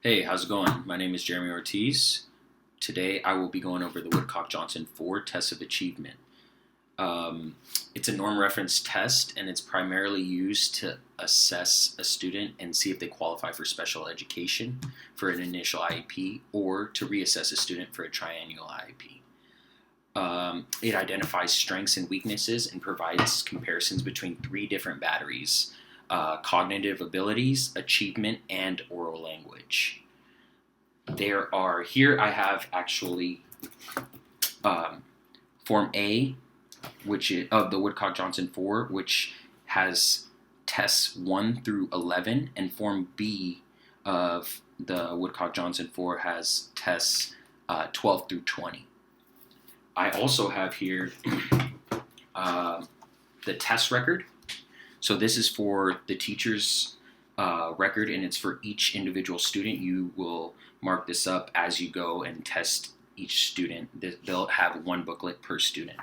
Hey, how's it going? My name is Jeremy Ortiz. Today I will be going over the Woodcock-Johnson 4 Test of Achievement. Um, it's a norm reference test and it's primarily used to assess a student and see if they qualify for special education for an initial IEP or to reassess a student for a triennial IEP. It identifies strengths and weaknesses and provides comparisons between three different batteries: cognitive abilities, achievement, and oral language. Here I have actually um, Form A, which is of the Woodcock-Johnson 4, which has tests 1 through 11, and Form B of the Woodcock-Johnson 4 has tests 12 through 20. I also have here uh, the test record. So this is for the teacher's record, and it's for each individual student. You will mark this up as you go and test each student. They'll have one booklet per student.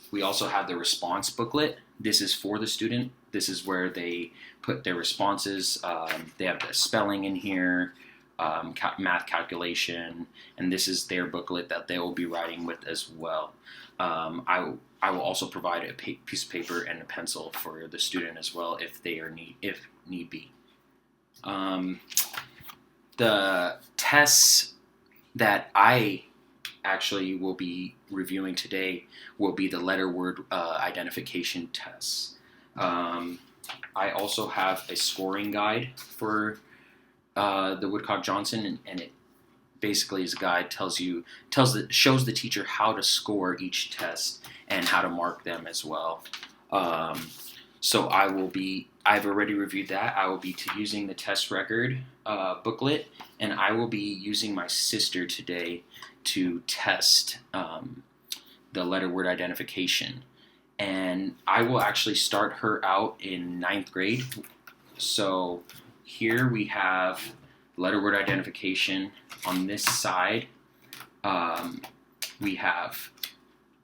We also have the response booklet. This is for the student. This is where they put their responses. They have the spelling in here, math calculation, and this is their booklet that they will be writing with as well. I will also provide a piece of paper and a pencil for the student as well if need be. The tests that I actually will be reviewing today will be the letter word identification tests. I also have a scoring guide for the Woodcock-Johnson, and it basically is a guide shows the teacher how to score each test and how to mark them as well. So I've already reviewed that. I will be using the test record booklet, and I will be using my sister today to test the letter word identification. And I will actually start her out in 9th grade. So here we have letter word identification. On this side, we have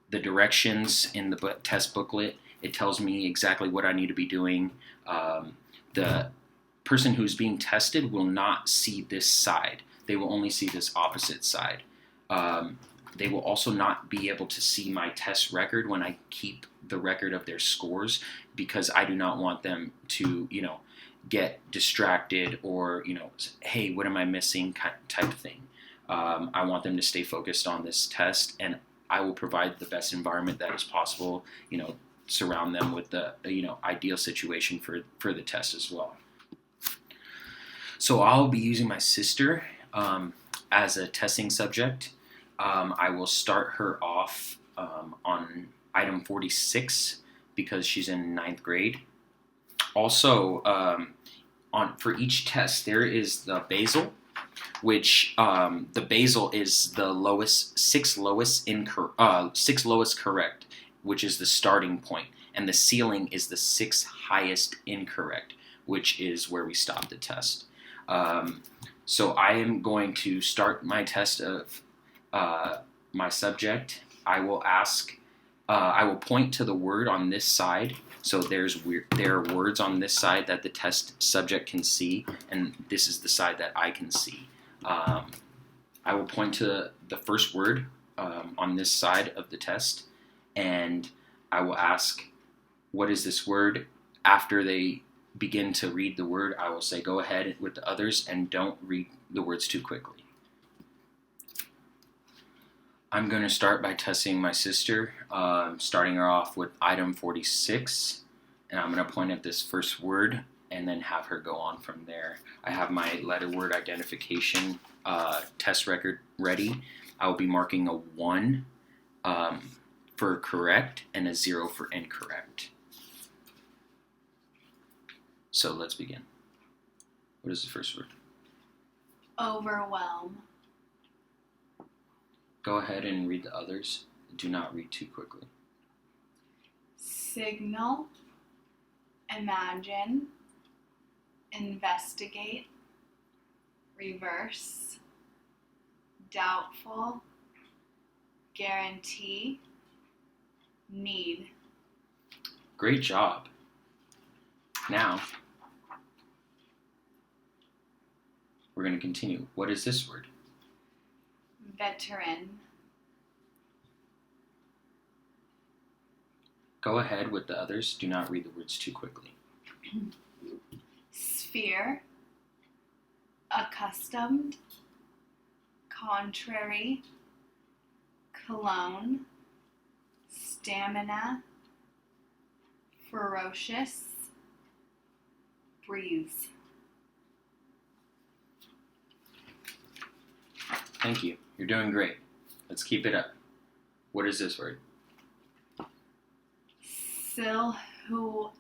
the directions in the test booklet. It tells me exactly what I need to be doing. The person who's being tested will not see this side. They will only see this opposite side. They will also not be able to see my test record when I keep the record of their scores, because I do not want them to, get distracted or, hey, what am I missing type of thing. I want them to stay focused on this test, and I will provide the best environment that is possible, surround them with the, ideal situation for the test as well. So I'll be using my sister as a testing subject. I will start her off on item 46 because she's in 9th grade. Also, for each test, there is the basal, which the basal is the six lowest correct, which is the starting point, and the ceiling is the 6 highest incorrect, which is where we stop the test. So I am going to start my test of my subject. I will point to the word on this side. So there are words on this side that the test subject can see, and this is the side that I can see. I will point to the first word on this side of the test, and I will ask, what is this word? After they begin to read the word, I will say, go ahead with the others and don't read the words too quickly. I'm going to start by testing my sister, starting her off with item 46, and I'm going to point at this first word and then have her go on from there. I have my letter word identification test record ready. I will be marking a 1 for correct and a 0 for incorrect. So let's begin. What is the first word? Overwhelm. Go ahead and read the others. Do not read too quickly. Signal. Imagine. Investigate. Reverse. Doubtful. Guarantee. Need. Great job. Now, We're going to continue. What is this word? Veteran. Go ahead with the others. Do not read the words too quickly. Sphere. Accustomed. Contrary. Cologne. Stamina. Ferocious. Breeze. Thank you. You're doing great. Let's keep it up. What is this word? Silhouette.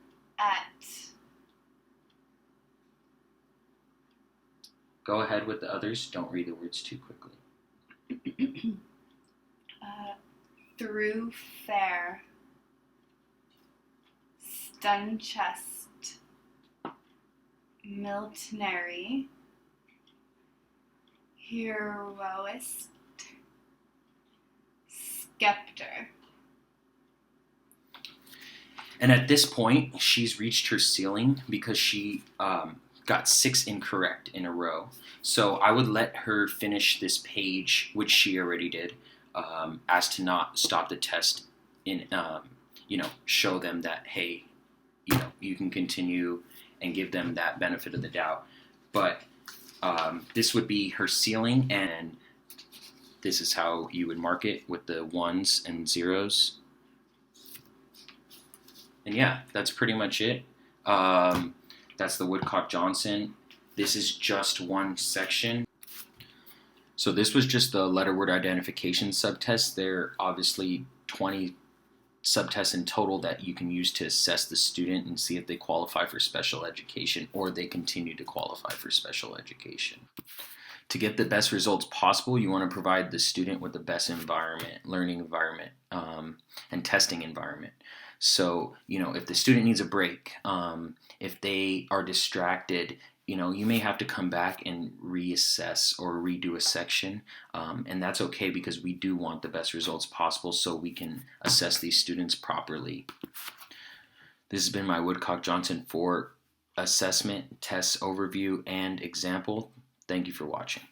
Go ahead with the others. Don't read the words too quickly. Through fair. Stun chest. Miltonary. Heroist. Scepter. And at this point, she's reached her ceiling because she got 6 incorrect in a row. So I would let her finish this page, which she already did, as to not stop the test in, show them that, hey, you can continue and give them that benefit of the doubt. But this would be her ceiling, and this is how you would mark it with the 1s and 0s. And yeah, that's pretty much it. That's the Woodcock-Johnson. This is just one section. So this was just the letter word identification subtest. There are obviously 20 subtests in total that you can use to assess the student and see if they qualify for special education or they continue to qualify for special education. To get the best results possible, you want to provide the student with the best environment, learning environment, and testing environment. So, if the student needs a break, if they are distracted, you may have to come back and reassess or redo a section, and that's okay because we do want the best results possible so we can assess these students properly. This has been my Woodcock-Johnson 4 assessment, test overview, and example. Thank you for watching.